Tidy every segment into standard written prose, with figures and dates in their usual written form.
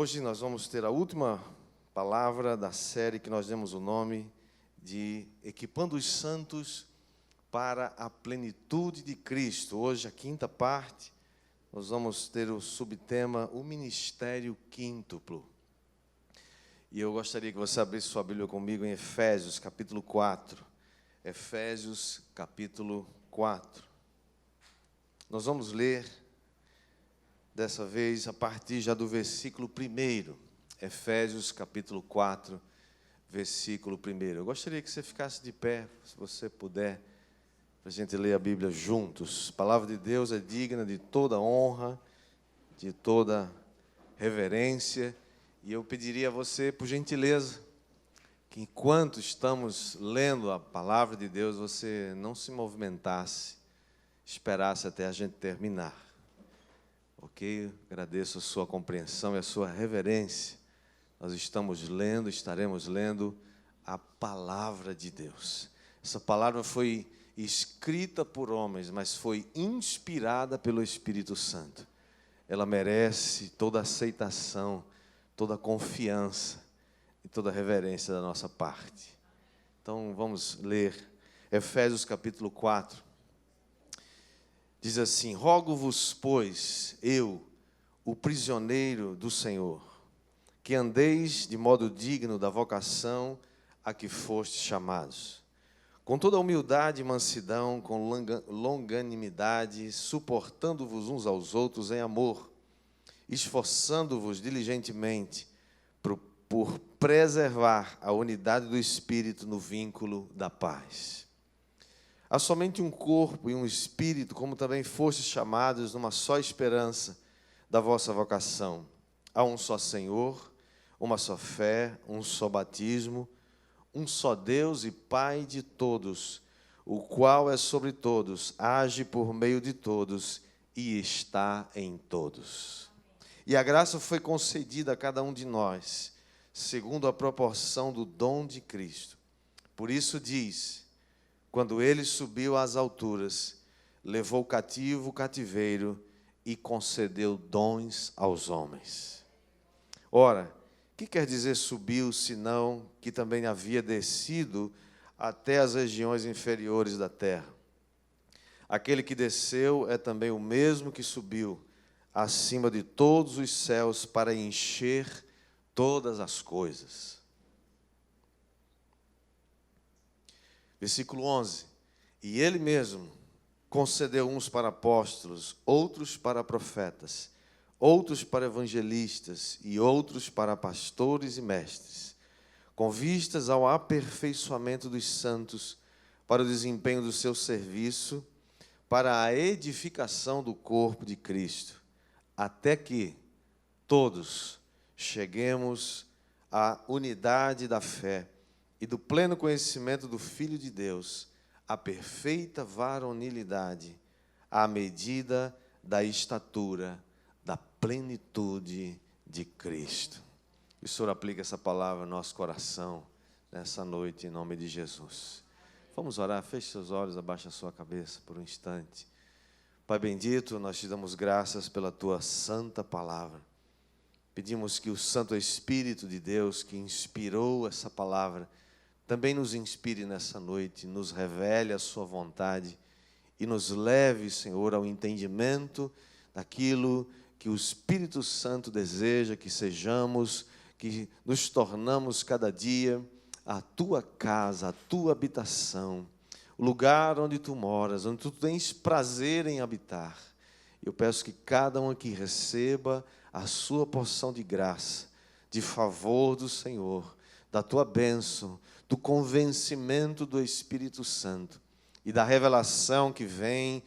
Hoje nós vamos ter a última palavra da série que nós demos o nome de Equipando os Santos para a Plenitude de Cristo. Hoje, a quinta parte, nós vamos ter o subtema, o Ministério Quíntuplo. E eu gostaria que você abrisse sua Bíblia comigo em Efésios, capítulo 4. Efésios, capítulo 4. Nós vamos ler, dessa vez, a partir já do versículo 1. Efésios, capítulo 4, versículo 1. Eu gostaria que você ficasse de pé, se você puder, para a gente ler a Bíblia juntos. A palavra de Deus é digna de toda honra, de toda reverência. E eu pediria a você, por gentileza, que enquanto estamos lendo a palavra de Deus, você não se movimentasse, esperasse até a gente terminar. Ok? Agradeço a sua compreensão e a sua reverência. Nós estamos lendo, estaremos lendo a palavra de Deus. Essa palavra foi escrita por homens, mas foi inspirada pelo Espírito Santo. Ela merece toda aceitação, toda confiança e toda reverência da nossa parte. Então, vamos ler Efésios capítulo 4. Diz assim: rogo-vos, pois, eu, o prisioneiro do Senhor, que andeis de modo digno da vocação a que fostes chamados, com toda humildade e mansidão, com longanimidade, suportando-vos uns aos outros em amor, esforçando-vos diligentemente por preservar a unidade do Espírito no vínculo da paz. Há somente um corpo e um Espírito, como também fostes chamados numa só esperança da vossa vocação. Há um só Senhor, uma só fé, um só batismo, um só Deus e Pai de todos, o qual é sobre todos, age por meio de todos e está em todos. E a graça foi concedida a cada um de nós, segundo a proporção do dom de Cristo. Por isso diz: quando ele subiu às alturas, levou cativo o cativeiro e concedeu dons aos homens. Ora, o que quer dizer subiu, senão que também havia descido até as regiões inferiores da terra? Aquele que desceu é também o mesmo que subiu acima de todos os céus para encher todas as coisas. Versículo 11. E ele mesmo concedeu uns para apóstolos, outros para profetas, outros para evangelistas e outros para pastores e mestres, com vistas ao aperfeiçoamento dos santos, para o desempenho do seu serviço, para a edificação do corpo de Cristo, até que todos cheguemos à unidade da fé e do pleno conhecimento do Filho de Deus, a perfeita varonilidade, à medida da estatura, da plenitude de Cristo. Que o Senhor aplique essa palavra no nosso coração, nessa noite, em nome de Jesus. Vamos orar, feche seus olhos, abaixe a sua cabeça por um instante. Pai bendito, nós te damos graças pela tua santa palavra. Pedimos que o Santo Espírito de Deus, que inspirou essa palavra, também nos inspire nessa noite, nos revele a sua vontade e nos leve, Senhor, ao entendimento daquilo que o Espírito Santo deseja que sejamos, que nos tornamos cada dia a tua casa, a tua habitação, o lugar onde tu moras, onde tu tens prazer em habitar. Eu peço que cada um aqui receba a sua porção de graça, de favor do Senhor, da tua bênção, do convencimento do Espírito Santo e da revelação que vem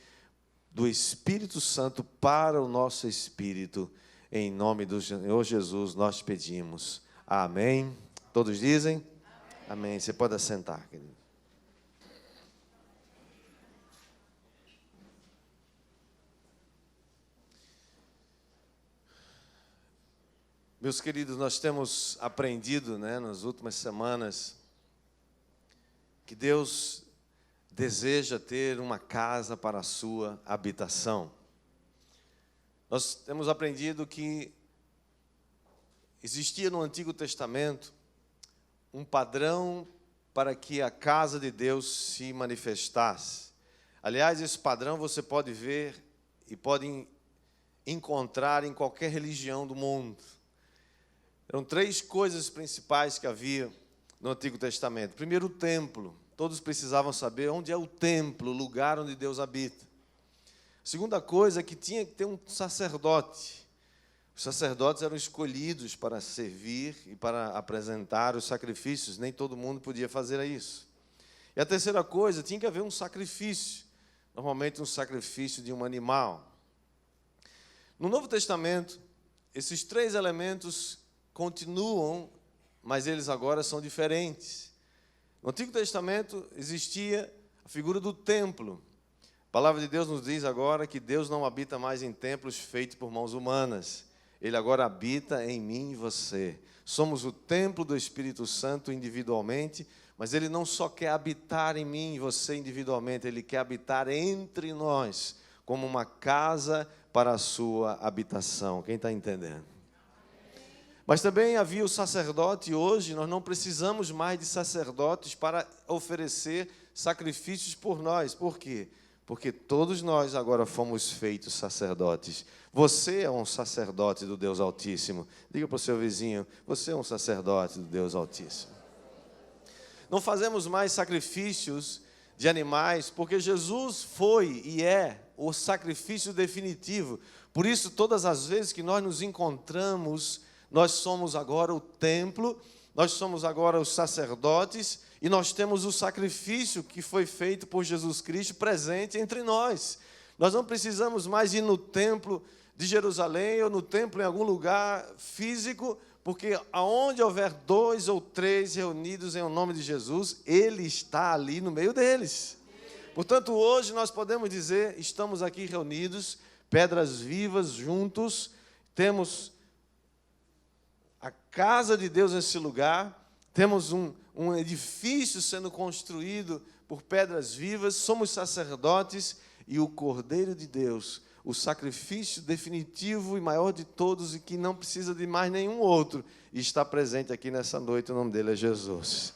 do Espírito Santo para o nosso espírito. Em nome do Senhor Jesus nós pedimos. Amém. Todos dizem? Amém. Amém. Você pode assentar, querido. Meus queridos, nós temos aprendido, nas últimas semanas, que Deus deseja ter uma casa para a sua habitação. Nós temos aprendido que existia no Antigo Testamento um padrão para que a casa de Deus se manifestasse. Aliás, esse padrão você pode ver e pode encontrar em qualquer religião do mundo. Eram 3 coisas principais que havia no Antigo Testamento. Primeiro, o templo. Todos precisavam saber onde é o templo, o lugar onde Deus habita. A segunda coisa é que tinha que ter um sacerdote. Os sacerdotes eram escolhidos para servir e para apresentar os sacrifícios. Nem todo mundo podia fazer isso. E a terceira coisa, tinha que haver um sacrifício. Normalmente um sacrifício de um animal. No Novo Testamento, esses 3 elementos continuam, mas eles agora são diferentes. No Antigo Testamento existia a figura do templo. A palavra de Deus nos diz agora que Deus não habita mais em templos feitos por mãos humanas. Ele agora habita em mim e você. Somos o templo do Espírito Santo individualmente, mas Ele não só quer habitar em mim e você individualmente, Ele quer habitar entre nós, como uma casa para a sua habitação. Quem está entendendo? Mas também havia o sacerdote, e hoje nós não precisamos mais de sacerdotes para oferecer sacrifícios por nós. Por quê? Porque todos nós agora fomos feitos sacerdotes. Você é um sacerdote do Deus Altíssimo. Diga para o seu vizinho, você é um sacerdote do Deus Altíssimo. Não fazemos mais sacrifícios de animais, porque Jesus foi e é o sacrifício definitivo. Por isso, todas as vezes que nós nos encontramos, nós somos agora o templo, nós somos agora os sacerdotes e nós temos o sacrifício que foi feito por Jesus Cristo presente entre nós. Nós não precisamos mais ir no templo de Jerusalém ou no templo em algum lugar físico, porque aonde houver 2 ou 3 reunidos em nome de Jesus, Ele está ali no meio deles. Portanto, hoje nós podemos dizer, estamos aqui reunidos, pedras vivas, juntos, temos a casa de Deus nesse lugar, temos um edifício sendo construído por pedras vivas, somos sacerdotes e o Cordeiro de Deus, o sacrifício definitivo e maior de todos e que não precisa de mais nenhum outro, está presente aqui nessa noite, o nome dele é Jesus.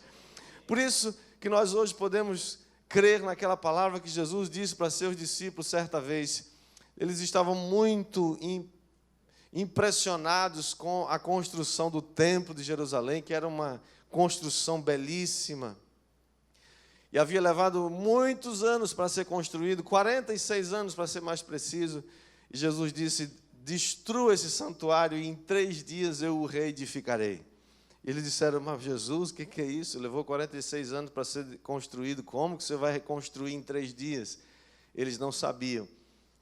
Por isso que nós hoje podemos crer naquela palavra que Jesus disse para seus discípulos certa vez. Eles estavam muito impressionados com a construção do templo de Jerusalém, que era uma construção belíssima. E havia levado muitos anos para ser construído, 46 anos para ser mais preciso. E Jesus disse, destrua esse santuário e em 3 dias eu o reedificarei. E eles disseram, mas Jesus, o que é isso? Levou 46 anos para ser construído, como que você vai reconstruir em 3 dias? Eles não sabiam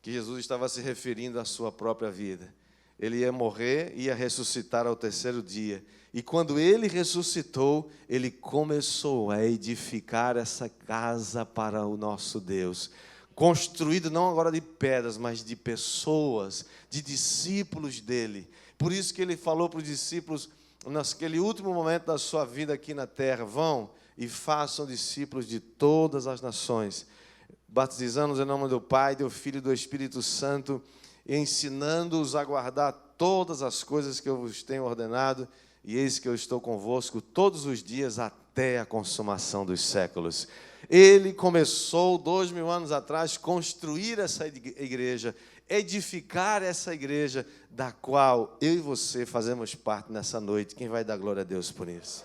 que Jesus estava se referindo à sua própria vida. Ele ia morrer e ia ressuscitar ao 3º dia. E quando ele ressuscitou, ele começou a edificar essa casa para o nosso Deus. Construído não agora de pedras, mas de pessoas, de discípulos dele. Por isso que ele falou para os discípulos, naquele último momento da sua vida aqui na terra, vão e façam discípulos de todas as nações, batizando-os em nome do Pai, do Filho e do Espírito Santo, e ensinando-os a guardar todas as coisas que eu vos tenho ordenado, e eis que eu estou convosco todos os dias até a consumação dos séculos. Ele começou 2000 anos atrás construir essa igreja, edificar essa igreja, da qual eu e você fazemos parte nessa noite. Quem vai dar glória a Deus por isso?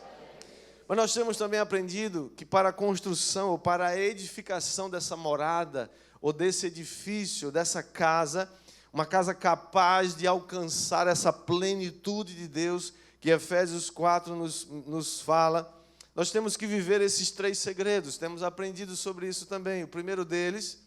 Mas nós temos também aprendido que para a construção ou para a edificação dessa morada, ou desse edifício, dessa casa, uma casa capaz de alcançar essa plenitude de Deus, que Efésios 4 nos fala, nós temos que viver esses 3 segredos, temos aprendido sobre isso também. O primeiro deles,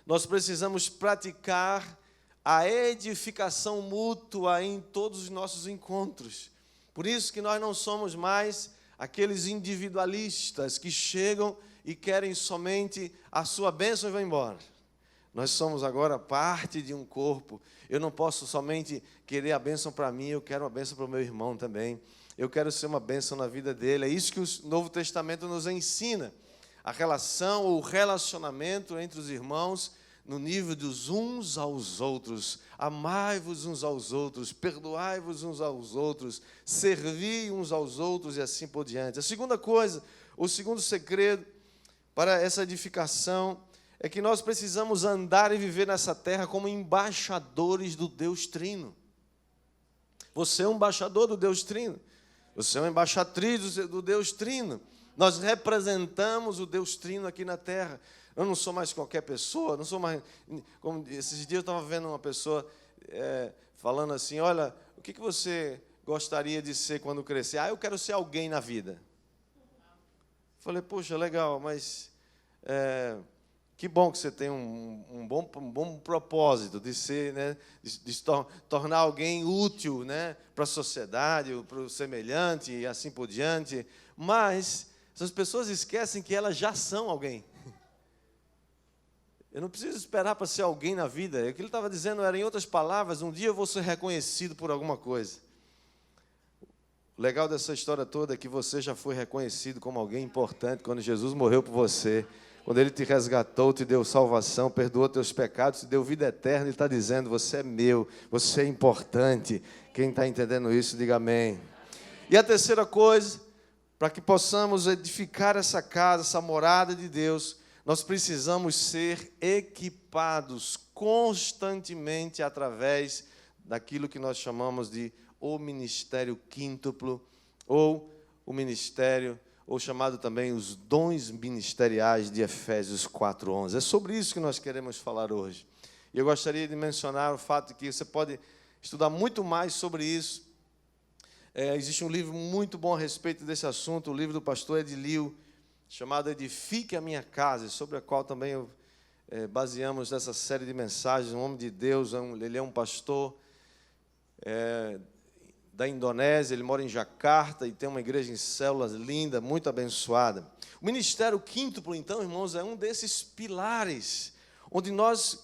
nós precisamos praticar a edificação mútua em todos os nossos encontros. Por isso que nós não somos mais aqueles individualistas que chegam e querem somente a sua bênção e vão embora. Nós somos agora parte de um corpo. Eu não posso somente querer a bênção para mim, eu quero uma bênção para o meu irmão também. Eu quero ser uma bênção na vida dele. É isso que o Novo Testamento nos ensina. A relação ou o relacionamento entre os irmãos no nível dos uns aos outros. Amai-vos uns aos outros, perdoai-vos uns aos outros, servi uns aos outros e assim por diante. A segunda coisa, o segundo segredo para essa edificação é que nós precisamos andar e viver nessa terra como embaixadores do Deus Trino. Você é um embaixador do Deus Trino. Você é uma embaixatriz do Deus Trino. Nós representamos o Deus Trino aqui na terra. Eu não sou mais qualquer pessoa, não sou mais... Como esses dias eu estava vendo uma pessoa falando assim, olha, o que você gostaria de ser quando crescer? Eu quero ser alguém na vida. Falei, poxa, legal, mas que bom que você tem um bom propósito de ser, né, de tornar alguém útil, né, para a sociedade, para o semelhante e assim por diante. Mas essas pessoas esquecem que elas já são alguém. Eu não preciso esperar para ser alguém na vida. O que ele estava dizendo era, em outras palavras, um dia eu vou ser reconhecido por alguma coisa. O legal dessa história toda é que você já foi reconhecido como alguém importante quando Jesus morreu por você. Quando Ele te resgatou, te deu salvação, perdoou teus pecados, te deu vida eterna. Ele está dizendo, você é meu, você é importante. Quem está entendendo isso, diga amém. E a terceira coisa, para que possamos edificar essa casa, essa morada de Deus, nós precisamos ser equipados constantemente através daquilo que nós chamamos de o ministério quíntuplo, ou o ministério, ou chamado também os dons ministeriais de Efésios 4:11. É sobre isso que nós queremos falar hoje. E eu gostaria de mencionar o fato de que você pode estudar muito mais sobre isso. Existe um livro muito bom a respeito desse assunto, o livro do pastor Edilio, chamado Edifique a Minha Casa, sobre a qual também baseamos essa série de mensagens. Um homem de Deus, ele é um pastor da Indonésia, ele mora em Jacarta e tem uma igreja em células linda, muito abençoada. O ministério quíntuplo, então, irmãos, é um desses pilares onde nós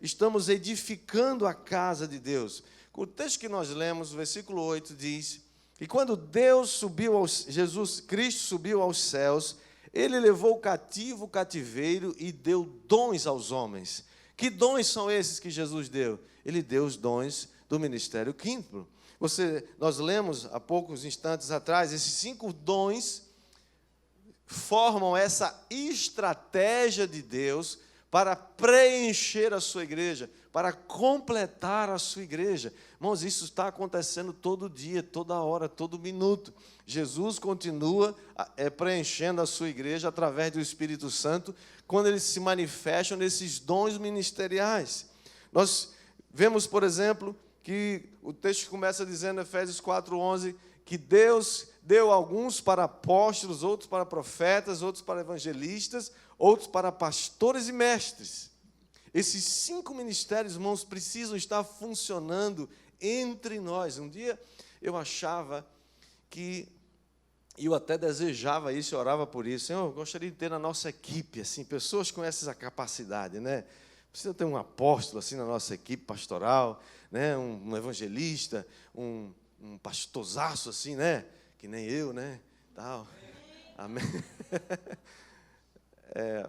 estamos edificando a casa de Deus. O texto que nós lemos, o versículo 8, diz que quando Jesus Cristo subiu aos céus, Ele levou cativo o cativeiro e deu dons aos homens. Que dons são esses que Jesus deu? Ele deu os dons do ministério quíntuplo. Nós lemos há poucos instantes atrás, esses 5 dons formam essa estratégia de Deus para preencher a sua igreja, para completar a sua igreja. Irmãos, isso está acontecendo todo dia, toda hora, todo minuto. Jesus continua preenchendo a sua igreja através do Espírito Santo, quando eles se manifestam nesses dons ministeriais. Nós vemos, por exemplo, que o texto começa dizendo, Efésios 4:11, que Deus deu alguns para apóstolos, outros para profetas, outros para evangelistas, outros para pastores e mestres. Esses 5 ministérios, irmãos, precisam estar funcionando entre nós. Um dia eu achava que, eu até desejava isso, eu orava por isso. Eu gostaria de ter na nossa equipe, assim, pessoas com essa capacidade, né? Precisa ter um apóstolo assim na nossa equipe pastoral, né? Um evangelista, um pastorzaço assim, né? Que nem eu, né? Tal. Amém.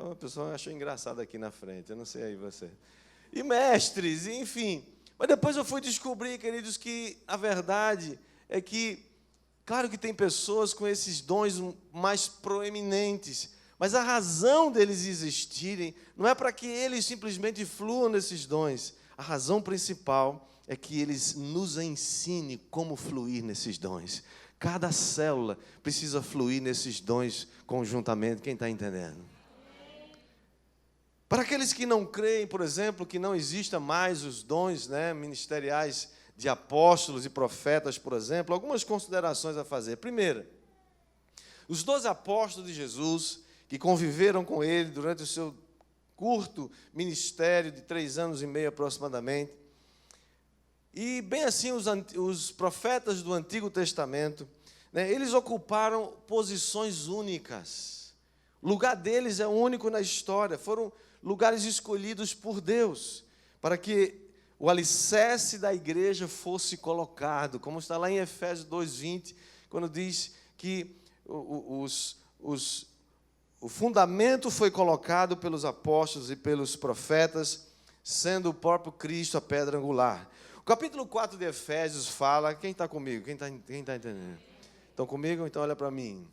Uma pessoa achou engraçado aqui na frente, eu não sei aí você. E mestres, enfim. Mas depois eu fui descobrir, queridos, que a verdade é que, claro que tem pessoas com esses dons mais proeminentes, mas a razão deles existirem não é para que eles simplesmente fluam nesses dons. A razão principal é que eles nos ensinem como fluir nesses dons. Cada célula precisa fluir nesses dons conjuntamente. Quem está entendendo? Para aqueles que não creem, por exemplo, que não existam mais os dons, né, ministeriais de apóstolos e profetas, por exemplo, algumas considerações a fazer. Primeiro, os 12 apóstolos de Jesus, que conviveram com ele durante o seu curto ministério de 3 anos e meio aproximadamente, e bem assim os profetas do Antigo Testamento, né, eles ocuparam posições únicas. O lugar deles é único na história, foram lugares escolhidos por Deus, para que o alicerce da igreja fosse colocado, como está lá em Efésios 2:20, quando diz que o fundamento foi colocado pelos apóstolos e pelos profetas, sendo o próprio Cristo a pedra angular. O capítulo 4 de Efésios fala... Quem está comigo? Quem está entendendo? Estão comigo? Então olha para mim.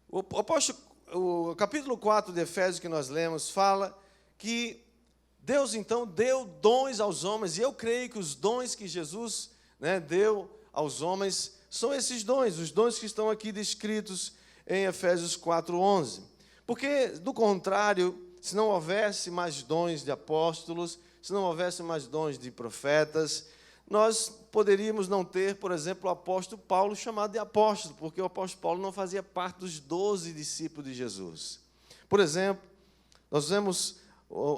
O capítulo 4 de Efésios que nós lemos fala que Deus, então, deu dons aos homens, e eu creio que os dons que Jesus, deu aos homens são esses dons, os dons que estão aqui descritos em Efésios 4:11. Porque, do contrário, se não houvesse mais dons de apóstolos, se não houvesse mais dons de profetas, nós poderíamos não ter, por exemplo, o apóstolo Paulo chamado de apóstolo, porque o apóstolo Paulo não fazia parte dos 12 discípulos de Jesus. Por exemplo, nós vemos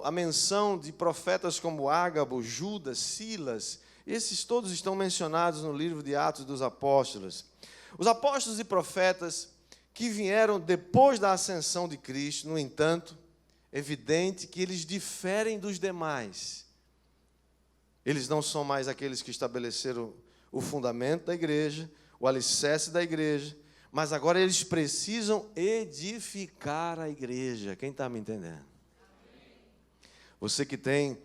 a menção de profetas como Ágabo, Judas, Silas. Esses todos estão mencionados no livro de Atos dos Apóstolos. Os apóstolos e profetas que vieram depois da ascensão de Cristo, no entanto, é evidente que eles diferem dos demais. Eles não são mais aqueles que estabeleceram o fundamento da igreja, o alicerce da igreja, mas agora eles precisam edificar a igreja. Quem está me entendendo? Você que tem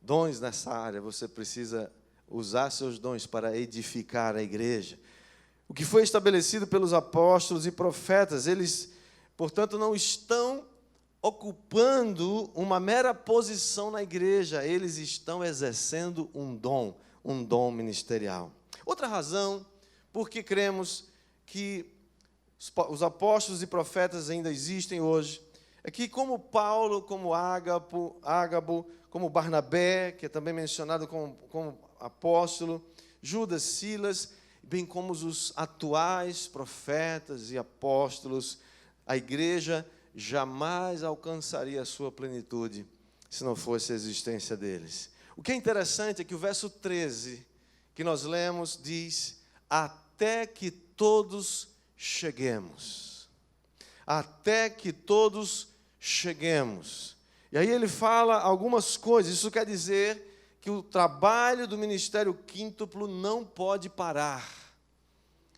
dons nessa área, você precisa usar seus dons para edificar a igreja. O que foi estabelecido pelos apóstolos e profetas, eles, portanto, não estão ocupando uma mera posição na igreja, eles estão exercendo um dom ministerial. Outra razão por que cremos que os apóstolos e profetas ainda existem hoje, é que como Paulo, como Ágabo, como Barnabé, que é também mencionado como apóstolo, Judas, Silas, bem como os atuais profetas e apóstolos, a igreja jamais alcançaria a sua plenitude se não fosse a existência deles. O que é interessante é que o verso 13 que nós lemos diz: até que todos cheguemos. Até que todos cheguemos. E aí ele fala algumas coisas. Isso quer dizer que o trabalho do ministério quíntuplo não pode parar.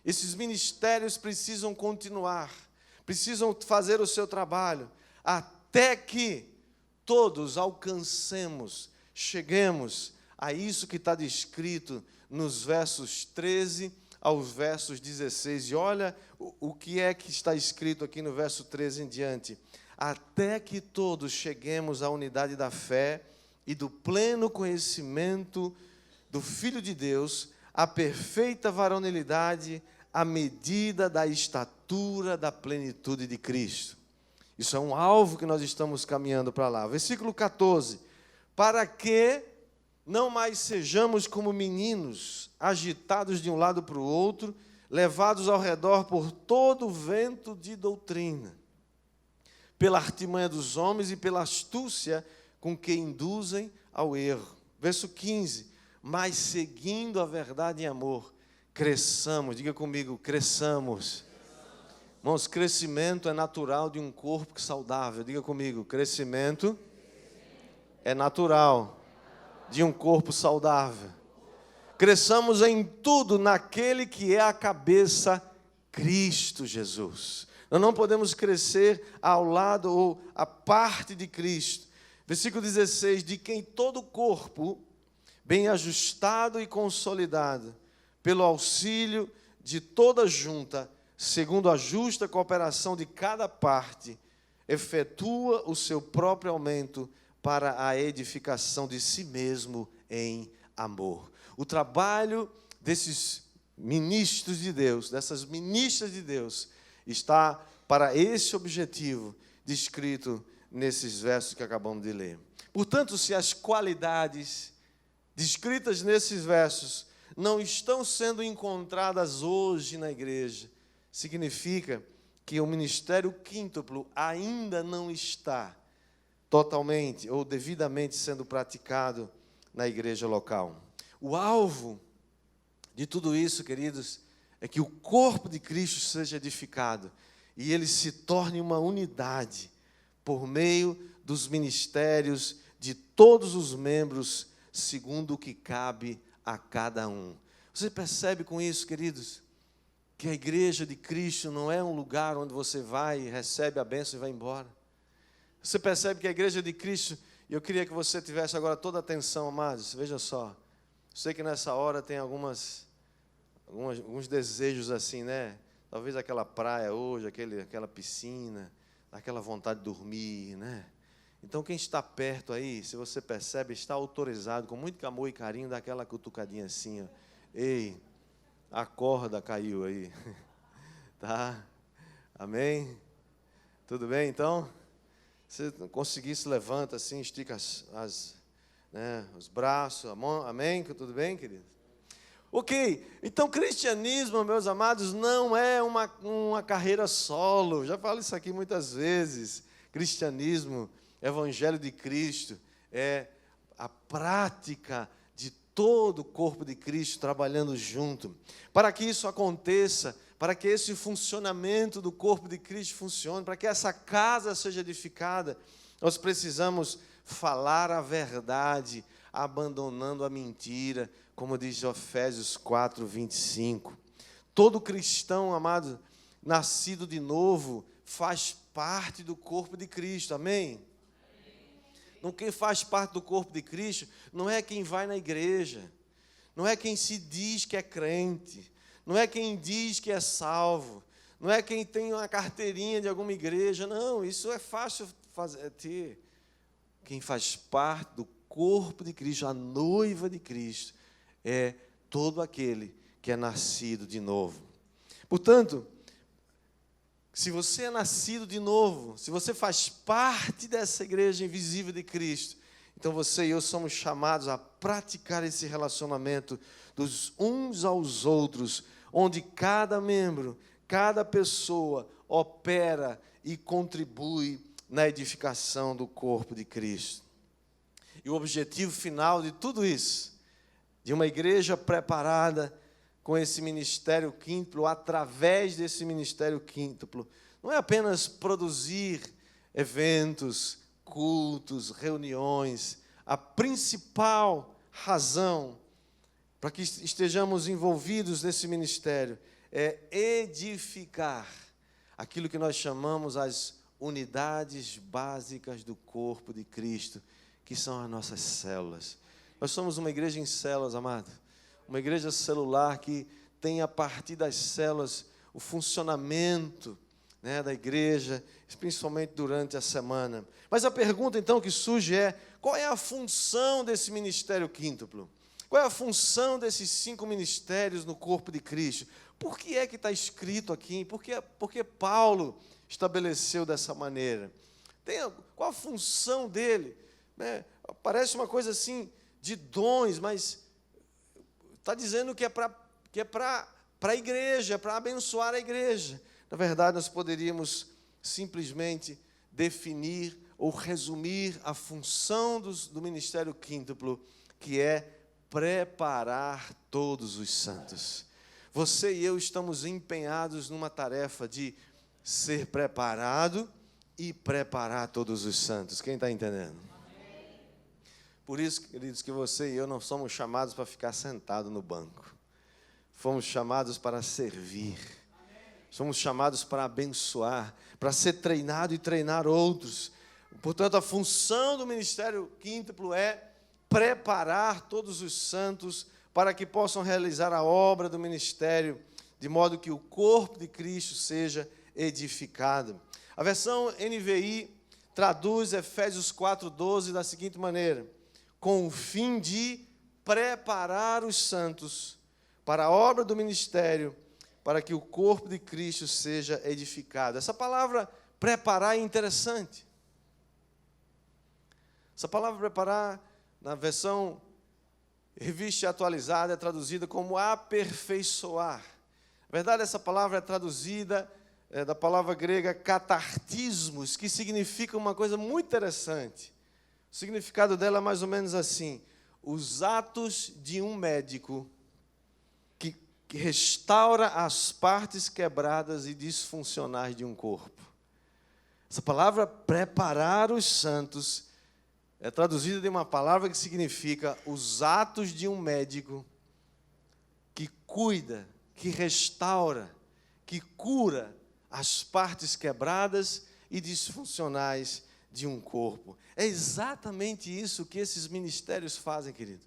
Esses ministérios precisam continuar, precisam fazer o seu trabalho, até que todos alcancemos, cheguemos a isso que está descrito nos versos 13 aos versos 16. E olha o que é que está escrito aqui no verso 13 em diante. Até que todos cheguemos à unidade da fé e do pleno conhecimento do Filho de Deus, à perfeita varonilidade, à medida da estatura da plenitude de Cristo. Isso é um alvo que nós estamos caminhando para lá. Versículo 14. Para que não mais sejamos como meninos, agitados de um lado para o outro, levados ao redor por todo o vento de doutrina, pela artimanha dos homens e pela astúcia com que induzem ao erro. Verso 15. Mas seguindo a verdade em amor, cresçamos. Diga comigo, cresçamos. Irmãos, crescimento é natural de um corpo saudável. Diga comigo, crescimento é natural de um corpo saudável. Cresçamos em tudo naquele que é a cabeça, Cristo Jesus. Nós não podemos crescer ao lado ou à parte de Cristo. Versículo 16, de quem todo o corpo, bem ajustado e consolidado, pelo auxílio de toda junta, segundo a justa cooperação de cada parte, efetua o seu próprio aumento para a edificação de si mesmo em amor. O trabalho desses ministros de Deus, dessas ministras de Deus, está para esse objetivo descrito nesses versos que acabamos de ler. Portanto, se as qualidades descritas nesses versos não estão sendo encontradas hoje na igreja, significa que o ministério quíntuplo ainda não está totalmente ou devidamente sendo praticado na igreja local. O alvo de tudo isso, queridos, é que o corpo de Cristo seja edificado e ele se torne uma unidade por meio dos ministérios de todos os membros, segundo o que cabe a cada um. Você percebe com isso, queridos, que a igreja de Cristo não é um lugar onde você vai, recebe a bênção e vai embora. Você percebe que a igreja de Cristo, e eu queria que você tivesse agora toda a atenção, amados, veja só. Sei que nessa hora tem alguns desejos assim, né? Talvez aquela praia hoje, aquela piscina, aquela vontade de dormir, né? Então quem está perto aí, se você percebe, está autorizado, com muito amor e carinho, daquela cutucadinha assim, ó. Ei, a corda caiu aí, tá? Amém? Tudo bem, então? Se conseguir, se levanta assim, estica os braços, a mão, amém? Tudo bem, querido? Ok, então cristianismo, meus amados, não é uma carreira solo. Já falo isso aqui muitas vezes. Cristianismo, Evangelho de Cristo, é a prática de todo o corpo de Cristo trabalhando junto. Para que isso aconteça, para que esse funcionamento do corpo de Cristo funcione, para que essa casa seja edificada, nós precisamos falar a verdade, abandonando a mentira, como diz Efésios 4, 25. Todo cristão, amado, nascido de novo, faz parte do corpo de Cristo, amém? Não, quem faz parte do corpo de Cristo não é quem vai na igreja, não é quem se diz que é crente, não é quem diz que é salvo, não é quem tem uma carteirinha de alguma igreja, não, isso é fácil ter. Quem faz parte do corpo de Cristo, a noiva de Cristo, é todo aquele que é nascido de novo. Portanto, se você é nascido de novo, se você faz parte dessa igreja invisível de Cristo, então você e eu somos chamados a praticar esse relacionamento dos uns aos outros, onde cada membro, cada pessoa opera e contribui na edificação do corpo de Cristo. E o objetivo final de tudo isso, de uma igreja preparada com esse ministério quíntuplo, através desse ministério quíntuplo, não é apenas produzir eventos, cultos, reuniões. A principal razão para que estejamos envolvidos nesse ministério é edificar aquilo que nós chamamos as unidades básicas do corpo de Cristo, que são as nossas células. Nós somos uma igreja em células, amado. Uma igreja celular que tem a partir das células o funcionamento, né, da igreja, principalmente durante a semana. Mas a pergunta então que surge é: qual é a função desse ministério quíntuplo? Qual é a função desses 5 ministérios no corpo de Cristo? Por que é que está escrito aqui? Por que Paulo estabeleceu dessa maneira? Qual a função dele? Parece uma coisa assim de dons, mas está dizendo que é para a igreja, para abençoar a igreja. Na verdade, nós poderíamos simplesmente definir ou resumir a função do ministério quíntuplo, que é preparar todos os santos. Você e eu estamos empenhados numa tarefa de ser preparado e preparar todos os santos. Quem está entendendo? Por isso, queridos, que você e eu não somos chamados para ficar sentado no banco. Fomos chamados para servir. Somos chamados para abençoar, para ser treinado e treinar outros. Portanto, a função do ministério quíntuplo é preparar todos os santos para que possam realizar a obra do ministério, de modo que o corpo de Cristo seja edificado. A versão NVI traduz Efésios 4:12 da seguinte maneira: com o fim de preparar os santos para a obra do ministério, para que o corpo de Cristo seja edificado. Essa palavra preparar é interessante. Essa palavra preparar, na versão Revista Atualizada, é traduzida como aperfeiçoar. Na verdade, essa palavra é traduzida da palavra grega catartismos, que significa uma coisa muito interessante. O significado dela é mais ou menos assim: os atos de um médico que restaura as partes quebradas e disfuncionais de um corpo. Essa palavra preparar os santos é traduzida de uma palavra que significa os atos de um médico que cuida, que restaura que cura as partes quebradas e disfuncionais de um corpo. É exatamente isso que esses ministérios fazem, querido.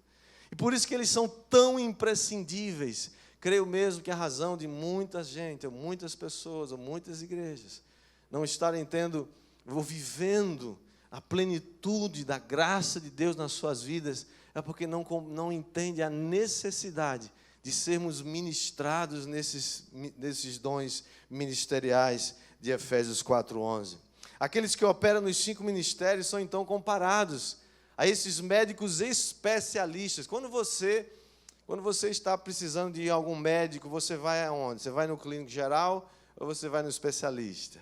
E por isso que eles são tão imprescindíveis. Creio mesmo que a razão de muita gente, ou muitas pessoas, ou muitas igrejas, não estarem tendo ou vivendo a plenitude da graça de Deus nas suas vidas, é porque não entende a necessidade de sermos ministrados nesses dons ministeriais de Efésios 4:11. Aqueles que operam nos 5 ministérios são então comparados a esses médicos especialistas. Quando você está precisando de algum médico, você vai aonde? Você vai no clínico geral ou você vai no especialista?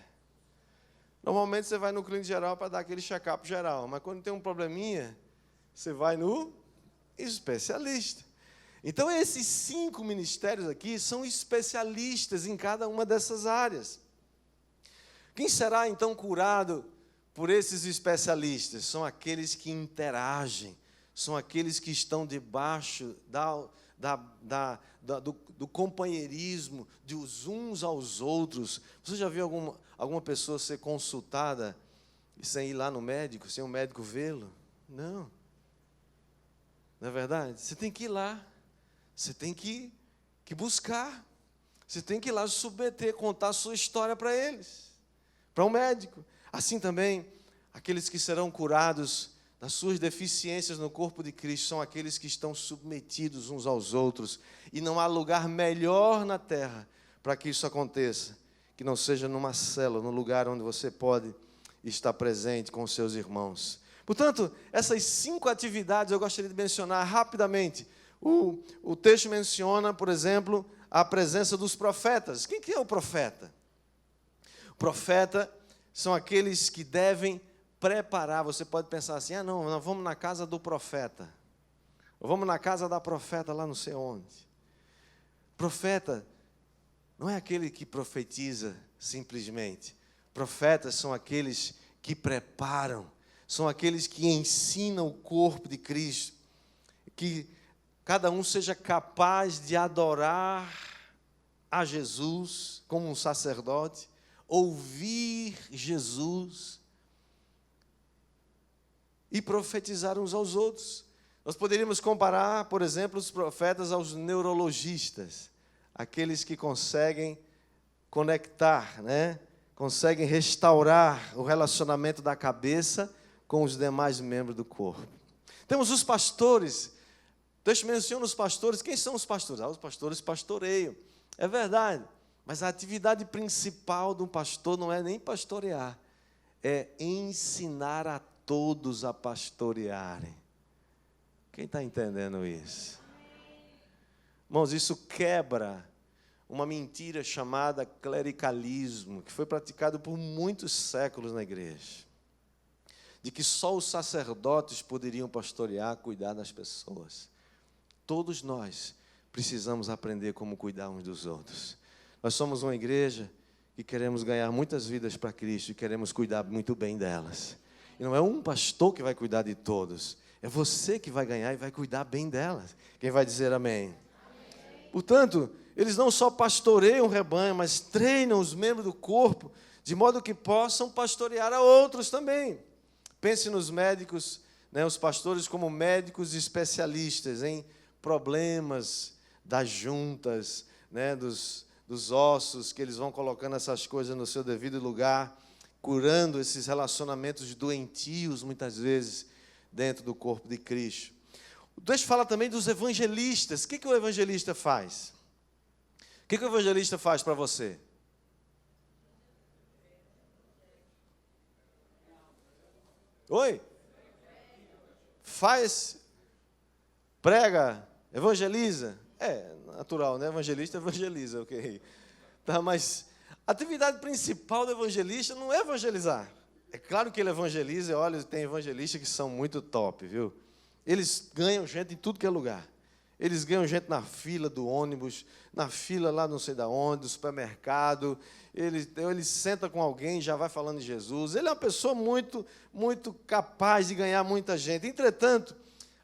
Normalmente você vai no clínico geral para dar aquele check-up geral, mas quando tem um probleminha, você vai no especialista. Então, esses 5 ministérios aqui são especialistas em cada uma dessas áreas. Quem será, então, curado por esses especialistas? São aqueles que interagem, são aqueles que estão debaixo do companheirismo de uns aos outros. Você já viu alguma pessoa ser consultada sem ir lá no médico, sem o médico vê-lo? Não. Não é verdade? Você tem que ir lá. Você tem que buscar. Você tem que ir lá submeter, contar a sua história para eles, para um médico. Assim também, aqueles que serão curados das suas deficiências no corpo de Cristo são aqueles que estão submetidos uns aos outros. E não há lugar melhor na terra para que isso aconteça, que não seja numa célula, num lugar onde você pode estar presente com os seus irmãos. Portanto, essas 5 atividades eu gostaria de mencionar rapidamente. O texto menciona, por exemplo, a presença dos profetas. Quem que é o profeta? O profeta são aqueles que devem preparar. Você pode pensar assim, não, nós vamos na casa do profeta. Ou vamos na casa da profeta lá não sei onde. Profeta não é aquele que profetiza simplesmente. Profetas são aqueles que preparam, são aqueles que ensinam o corpo de Cristo, que cada um seja capaz de adorar a Jesus como um sacerdote, ouvir Jesus e profetizar uns aos outros. Nós poderíamos comparar, por exemplo, os profetas aos neurologistas, aqueles que conseguem conectar, conseguem restaurar o relacionamento da cabeça com os demais membros do corpo. Temos os pastores. O texto menciona os pastores. Quem são os pastores? Os pastores pastoreiam. É verdade. Mas a atividade principal do pastor não é nem pastorear, é ensinar a todos a pastorearem. Quem está entendendo isso? Irmãos, isso quebra uma mentira chamada clericalismo, que foi praticado por muitos séculos na igreja, de que só os sacerdotes poderiam pastorear, cuidar das pessoas. Todos nós precisamos aprender como cuidar uns dos outros. Nós somos uma igreja que queremos ganhar muitas vidas para Cristo e queremos cuidar muito bem delas. E não é um pastor que vai cuidar de todos, é você que vai ganhar e vai cuidar bem delas. Quem vai dizer amém? Portanto, eles não só pastoreiam o rebanho, mas treinam os membros do corpo, de modo que possam pastorear a outros também. Pense nos médicos, os pastores como médicos especialistas em problemas das juntas, dos ossos, que eles vão colocando essas coisas no seu devido lugar, curando esses relacionamentos doentios, muitas vezes, dentro do corpo de Cristo. O texto fala também dos evangelistas. O que o evangelista faz? O que o evangelista faz para você? Oi? Faz, prega, evangeliza. É natural, né? Evangelista evangeliza, ok? Tá, mas a atividade principal do evangelista não é evangelizar. É claro que ele evangeliza, e olha, tem evangelistas que são muito top, viu? Eles ganham gente em tudo que é lugar. Eles ganham gente na fila do ônibus, na fila lá não sei da onde, do supermercado. Ele senta com alguém e já vai falando de Jesus. Ele é uma pessoa muito, muito capaz de ganhar muita gente. Entretanto,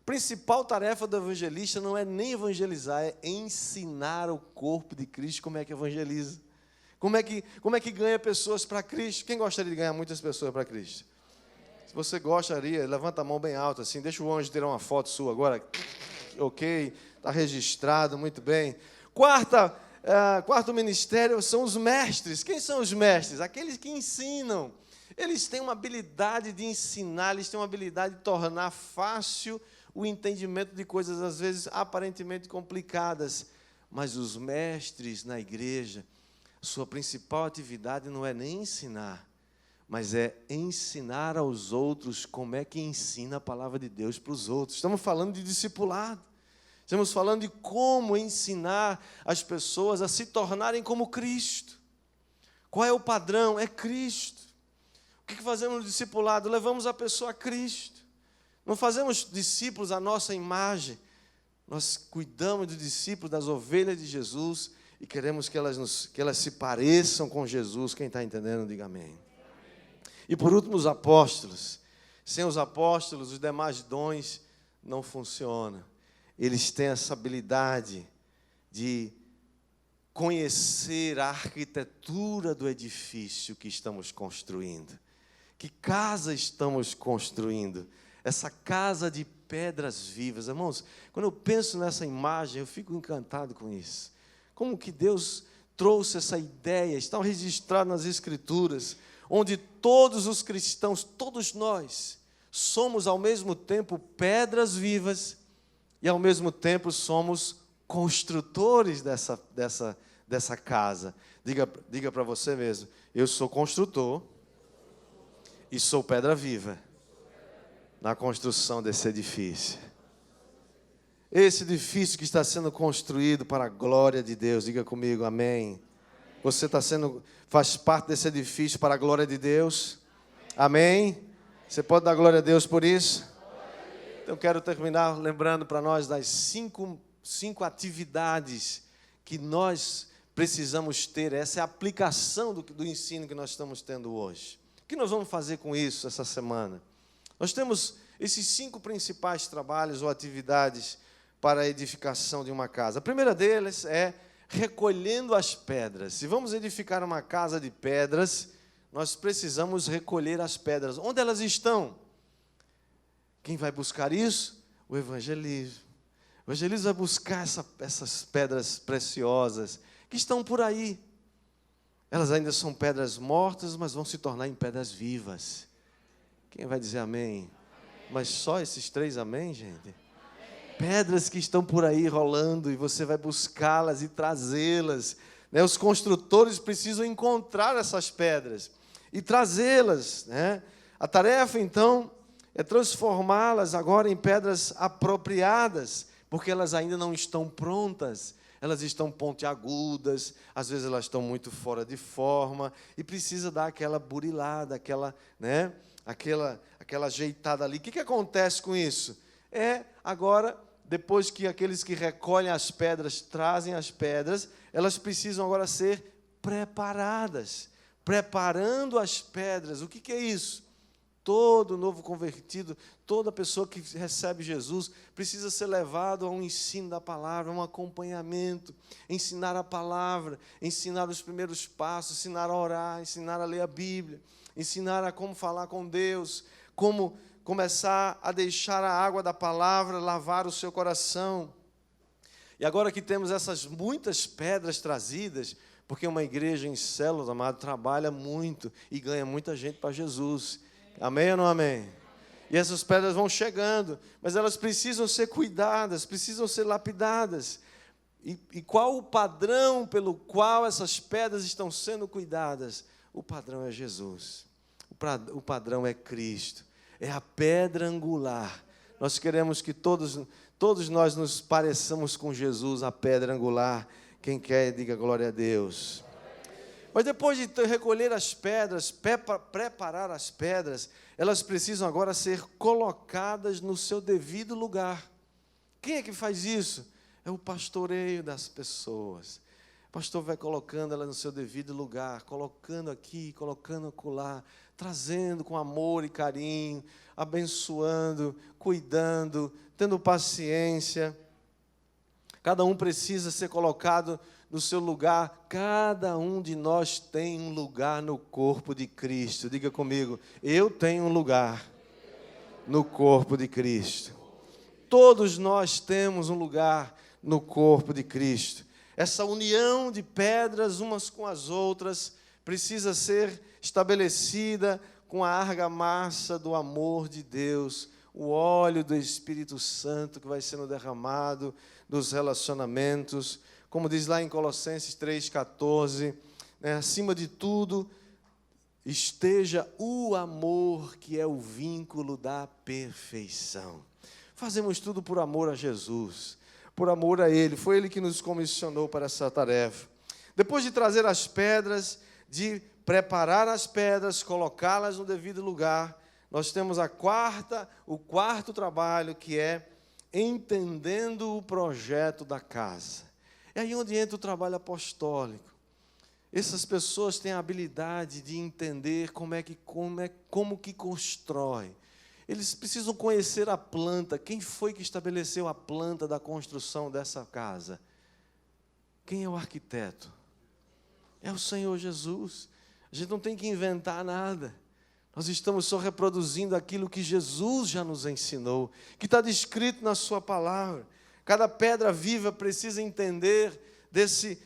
a principal tarefa do evangelista não é nem evangelizar, é ensinar o corpo de Cristo como é que evangeliza. Como é que ganha pessoas para Cristo? Quem gostaria de ganhar muitas pessoas para Cristo? Se você gostaria, levanta a mão bem alta assim, deixa o anjo tirar uma foto sua agora. Ok, está registrado, muito bem. Quarto ministério são os mestres. Quem são os mestres? Aqueles que ensinam. Eles têm uma habilidade de ensinar, eles têm uma habilidade de tornar fácil o entendimento de coisas, às vezes, aparentemente complicadas. Mas os mestres na igreja, sua principal atividade não é nem ensinar, mas é ensinar aos outros como é que ensina a palavra de Deus para os outros. Estamos falando de discipulado. Estamos falando de como ensinar as pessoas a se tornarem como Cristo. Qual é o padrão? É Cristo. O que fazemos no discipulado? Levamos a pessoa a Cristo. Não fazemos discípulos à nossa imagem. Nós cuidamos dos discípulos, das ovelhas de Jesus, e queremos que elas se pareçam com Jesus. Quem está entendendo, diga amém. E por último, os apóstolos. Sem os apóstolos, os demais dons não funcionam. Eles têm essa habilidade de conhecer a arquitetura do edifício que estamos construindo. Que casa estamos construindo? Essa casa de pedras vivas. Irmãos, quando eu penso nessa imagem, eu fico encantado com isso. Como que Deus trouxe essa ideia, está registrado nas Escrituras, onde todos os cristãos, todos nós, somos ao mesmo tempo pedras vivas e ao mesmo tempo somos construtores dessa casa. Diga para você mesmo, eu sou construtor e sou pedra viva na construção desse edifício. Esse edifício que está sendo construído para a glória de Deus. Diga comigo, amém. Você faz parte desse edifício para a glória de Deus? Amém? Você pode dar glória a Deus por isso? Então, quero terminar lembrando para nós das cinco atividades que nós precisamos ter. Essa é a aplicação do ensino que nós estamos tendo hoje. O que nós vamos fazer com isso essa semana? Nós temos esses 5 principais trabalhos ou atividades para a edificação de uma casa. A primeira deles é recolhendo as pedras. Se vamos edificar uma casa de pedras, nós precisamos recolher as pedras. Onde elas estão? Quem vai buscar isso? O evangelismo. O evangelismo vai buscar essas pedras preciosas que estão por aí. Elas ainda são pedras mortas, mas vão se tornar em pedras vivas. Quem vai dizer amém? Mas só esses 3 amém, gente? Pedras que estão por aí rolando e você vai buscá-las e trazê-las. Os construtores precisam encontrar essas pedras e trazê-las. A tarefa, então, é transformá-las agora em pedras apropriadas, porque elas ainda não estão prontas. Elas estão pontiagudas, às vezes elas estão muito fora de forma e precisa dar aquela burilada, aquela ajeitada ali. O que acontece com isso? Agora, depois que aqueles que recolhem as pedras trazem as pedras, elas precisam agora ser preparadas. Preparando as pedras. O que é isso? Todo novo convertido, toda pessoa que recebe Jesus, precisa ser levado a um ensino da palavra, a um acompanhamento, ensinar a palavra, ensinar os primeiros passos, ensinar a orar, ensinar a ler a Bíblia, ensinar a como falar com Deus, como começar a deixar a água da palavra lavar o seu coração. E agora que temos essas muitas pedras trazidas, porque uma igreja em células, amado, trabalha muito e ganha muita gente para Jesus. Amém ou não amém? E essas pedras vão chegando, mas elas precisam ser cuidadas, precisam ser lapidadas. E qual o padrão pelo qual essas pedras estão sendo cuidadas? O padrão é Jesus. O padrão é Cristo. É a pedra angular. Nós queremos que todos nós nos pareçamos com Jesus, a pedra angular. Quem quer, diga glória a Deus. Mas depois de recolher as pedras, preparar as pedras, elas precisam agora ser colocadas no seu devido lugar. Quem é que faz isso? É o pastoreio das pessoas. O pastor vai colocando elas no seu devido lugar, colocando aqui, colocando acolá, trazendo com amor e carinho, abençoando, cuidando, tendo paciência. Cada um precisa ser colocado no seu lugar. Cada um de nós tem um lugar no corpo de Cristo. Diga comigo, eu tenho um lugar no corpo de Cristo. Todos nós temos um lugar no corpo de Cristo. Essa união de pedras umas com as outras precisa ser estabelecida com a argamassa do amor de Deus, o óleo do Espírito Santo que vai sendo derramado nos relacionamentos. Como diz lá em Colossenses 3,14, acima de tudo, esteja o amor, que é o vínculo da perfeição. Fazemos tudo por amor a Jesus, por amor a Ele. Foi Ele que nos comissionou para essa tarefa. Depois de trazer as pedras, de preparar as pedras, colocá-las no devido lugar, nós temos o quarto trabalho, que é entendendo o projeto da casa. É aí onde entra o trabalho apostólico. Essas pessoas têm a habilidade de entender como que constrói. Eles precisam conhecer a planta. Quem foi que estabeleceu a planta da construção dessa casa? Quem é o arquiteto? É o Senhor Jesus. A gente não tem que inventar nada. Nós estamos só reproduzindo aquilo que Jesus já nos ensinou, que está descrito na sua palavra. Cada pedra viva precisa entender desse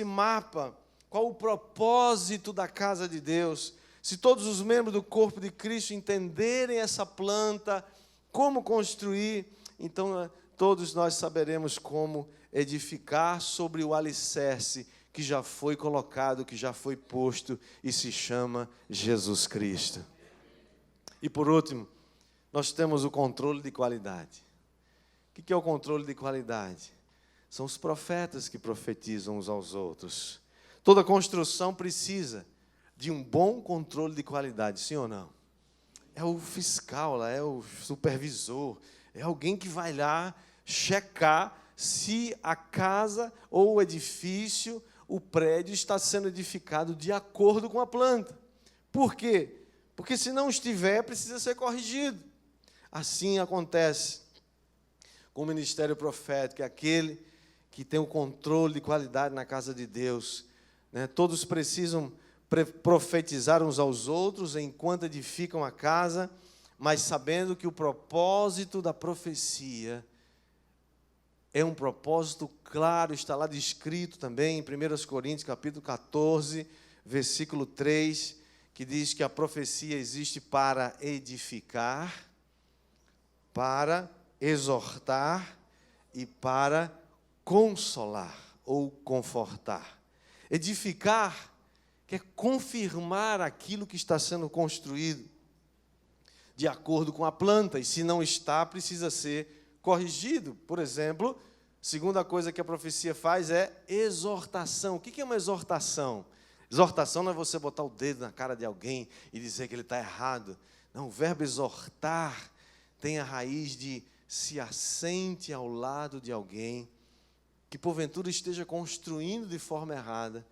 mapa, qual o propósito da casa de Deus. Se todos os membros do corpo de Cristo entenderem essa planta, como construir, então todos nós saberemos como edificar sobre o alicerce que já foi colocado, que já foi posto e se chama Jesus Cristo. E por último, nós temos o controle de qualidade. O que é o controle de qualidade? São os profetas que profetizam uns aos outros. Toda construção precisa de um bom controle de qualidade, sim ou não? É o fiscal lá, é o supervisor, é alguém que vai lá checar se a casa ou o edifício, o prédio está sendo edificado de acordo com a planta. Por quê? Porque se não estiver, precisa ser corrigido. Assim acontece com o ministério profético, é aquele que tem o controle de qualidade na casa de Deus. Todos precisam profetizar uns aos outros enquanto edificam a casa, mas sabendo que o propósito da profecia é um propósito claro, está lá descrito também em 1 Coríntios, capítulo 14, versículo 3, que diz que a profecia existe para edificar, para exortar e para consolar ou confortar. Edificar quer confirmar aquilo que está sendo construído de acordo com a planta, e se não está, precisa ser corrigido. Por exemplo, a segunda coisa que a profecia faz é exortação. O que é uma exortação? Exortação não é você botar o dedo na cara de alguém e dizer que ele está errado. Não, o verbo exortar tem a raiz de se assente ao lado de alguém que porventura esteja construindo de forma errada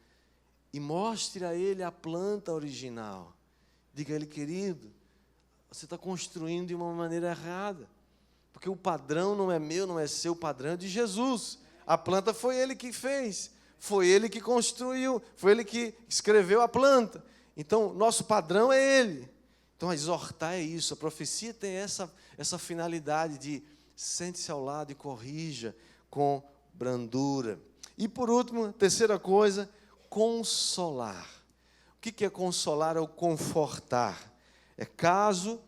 e mostre a ele a planta original. Diga a ele: querido, você está construindo de uma maneira errada, porque o padrão não é meu, não é seu, o padrão é de Jesus. A planta foi Ele que fez, foi Ele que construiu, foi Ele que escreveu a planta. Então, nosso padrão é Ele. Então, exortar é isso. A profecia tem essa finalidade de sente-se ao lado e corrija com brandura. E, por último, terceira coisa, consolar. O que é consolar? É o confortar. É caso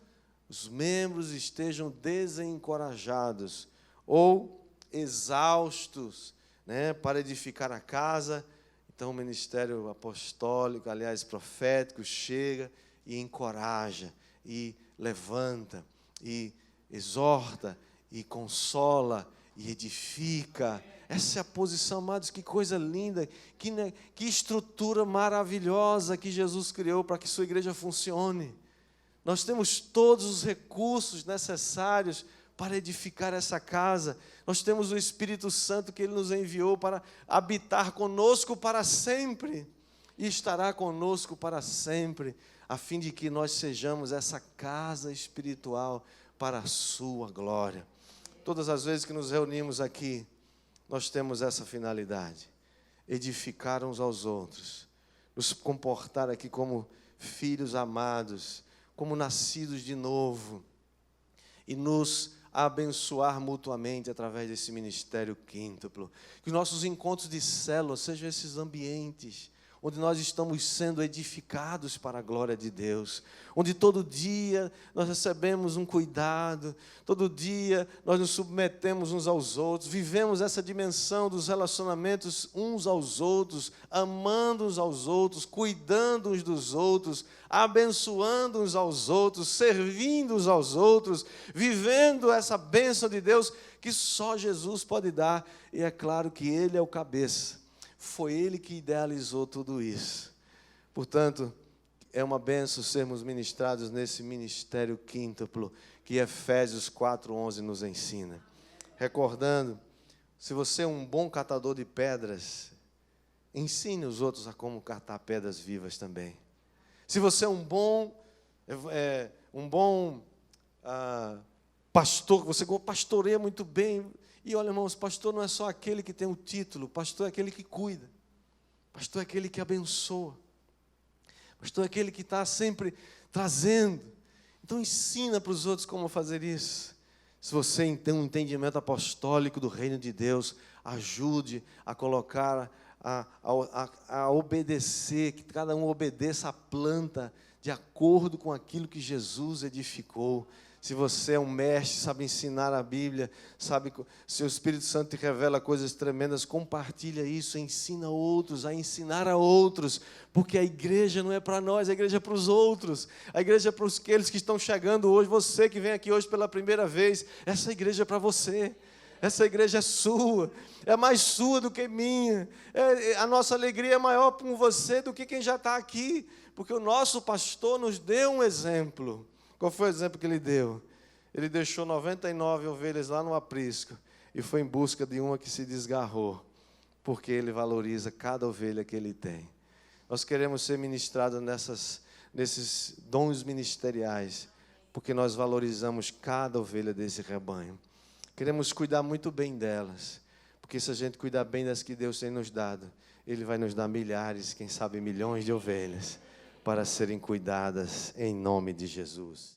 os membros estejam desencorajados ou exaustos, para edificar a casa. Então o ministério apostólico, aliás, profético, chega e encoraja, e levanta, e exorta, e consola, e edifica. Essa é a posição, amados, que coisa linda, que estrutura maravilhosa que Jesus criou para que sua igreja funcione. Nós temos todos os recursos necessários para edificar essa casa. Nós temos o Espírito Santo que Ele nos enviou para habitar conosco para sempre. E estará conosco para sempre, a fim de que nós sejamos essa casa espiritual para a sua glória. Todas as vezes que nos reunimos aqui, nós temos essa finalidade: edificar uns aos outros, nos comportar aqui como filhos amados, como nascidos de novo, e nos abençoar mutuamente através desse ministério quíntuplo. Que nossos encontros de célula sejam esses ambientes onde nós estamos sendo edificados para a glória de Deus, onde todo dia nós recebemos um cuidado, todo dia nós nos submetemos uns aos outros, vivemos essa dimensão dos relacionamentos uns aos outros, amando uns aos outros, cuidando uns dos outros, abençoando uns aos outros, servindo uns aos outros, vivendo essa bênção de Deus que só Jesus pode dar, e é claro que Ele é o cabeça. Foi Ele que idealizou tudo isso. Portanto, é uma bênção sermos ministrados nesse ministério quíntuplo que Efésios 4:11 nos ensina. Recordando, se você é um bom catador de pedras, ensine os outros a como catar pedras vivas também. Se você é um bom pastor, você pastoreia muito bem. E olha, irmãos, pastor não é só aquele que tem o título, pastor é aquele que cuida, pastor é aquele que abençoa, pastor é aquele que está sempre trazendo. Então ensina para os outros como fazer isso. Se você tem um entendimento apostólico do reino de Deus, ajude a colocar, a obedecer, que cada um obedeça a planta de acordo com aquilo que Jesus edificou. Se você é um mestre, sabe ensinar a Bíblia, sabe, se o Espírito Santo te revela coisas tremendas, compartilha isso, ensina outros, a ensinar a outros, porque a igreja não é para nós, a igreja é para os outros, a igreja é para aqueles que estão chegando hoje, você que vem aqui hoje pela primeira vez, essa igreja é para você. Essa igreja é sua, é mais sua do que minha. A nossa alegria é maior com você do que quem já está aqui, porque o nosso pastor nos deu um exemplo. Qual foi o exemplo que ele deu? Ele deixou 99 ovelhas lá no aprisco e foi em busca de uma que se desgarrou, porque ele valoriza cada ovelha que ele tem. Nós queremos ser ministrados nesses dons ministeriais, porque nós valorizamos cada ovelha desse rebanho. Queremos cuidar muito bem delas, porque se a gente cuidar bem das que Deus tem nos dado, Ele vai nos dar milhares, quem sabe milhões de ovelhas, para serem cuidadas em nome de Jesus.